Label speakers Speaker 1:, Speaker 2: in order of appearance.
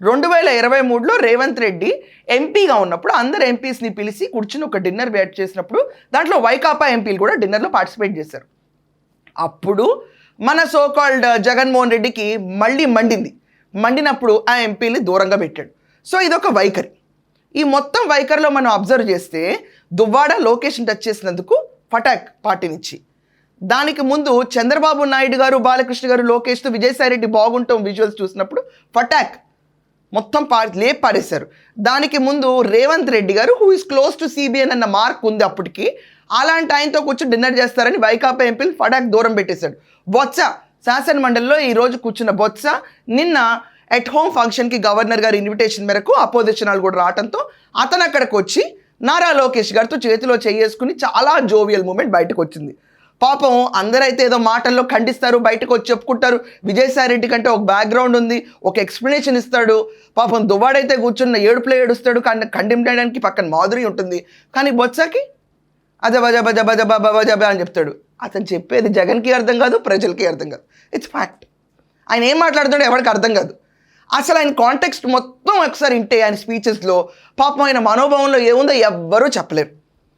Speaker 1: 2023లో రేవంత్ రెడ్డి ఎంపీగా ఉన్నప్పుడు అందరు ఎంపీస్ని పిలిచి కూర్చుని ఒక డిన్నర్ వేట్ చేసినప్పుడు దాంట్లో వైకాపా ఎంపీలు కూడా డిన్నర్లో పార్టిసిపేట్ చేశారు. అప్పుడు మన సోకాల్డ్ జగన్మోహన్ రెడ్డికి మళ్ళీ మండినప్పుడు ఆ ఎంపీని దూరంగా పెట్టాడు. సో ఇదొక వైఖరి. ఈ మొత్తం వైఖరిలో మనం అబ్జర్వ్ చేస్తే దువ్వాడ లోకేష్ని టచ్ చేసినందుకు పటాక్ పార్టీనిచ్చి, దానికి ముందు చంద్రబాబు నాయుడు గారు, బాలకృష్ణ గారు, లోకేష్తో విజయసాయిరెడ్డి బాగుంటాం విజువల్స్ చూసినప్పుడు పటాక్ మొత్తం లేపు పారేశారు. దానికి ముందు రేవంత్ రెడ్డి గారు who is close to CBN అన్న మార్క్ ఉంది అప్పటికి, అలాంటి ఆయనతో కూర్చొని డిన్నర్ చేస్తారని వైకాపా ఎంపీలు ఫటాక్ దూరం పెట్టేశాడు. బొత్స శాసన మండలిలో ఈరోజు కూర్చున్న బొత్స నిన్న ఎట్ హోమ్ ఫంక్షన్కి గవర్నర్ గారి ఇన్విటేషన్ మేరకు అపోజిషన్ వాళ్ళు కూడా రావడంతో అతను అక్కడికి వచ్చి నారా లోకేష్ గారితో చేతిలో చేసుకుని చాలా జోవియల్ మూమెంట్ బయటకు వచ్చింది. పాపం అందరైతే ఏదో మాటల్లో ఖండిస్తారు, బయటకు వచ్చి చెప్పుకుంటారు. విజయసాయిరెడ్డి కంటే ఒక బ్యాక్గ్రౌండ్ ఉంది, ఒక ఎక్స్ప్లెనేషన్ ఇస్తాడు. పాపం దువ్వాడైతే కూర్చున్న ఏడుపులో ఏడుస్తాడు, కండెమ్ చేయడానికి పక్కన మాధురి ఉంటుంది. కానీ బొత్సకి అజబజబజబజబజబ అని చెప్తాడు. అతను చెప్పేది జగన్కి అర్థం కాదు, ప్రజలకి అర్థం కాదు. It's fact. ఆయన ఏం మాట్లాడుతాడో ఎవరికి అర్థం కాదు. అసలు ఆయన కాంటెక్స్ట్ మొత్తం ఒకసారి వింటే ఆయన స్పీచెస్లో పాపం ఆయన మనోభావంలో ఏముందో ఎవ్వరూ చెప్పలేరు.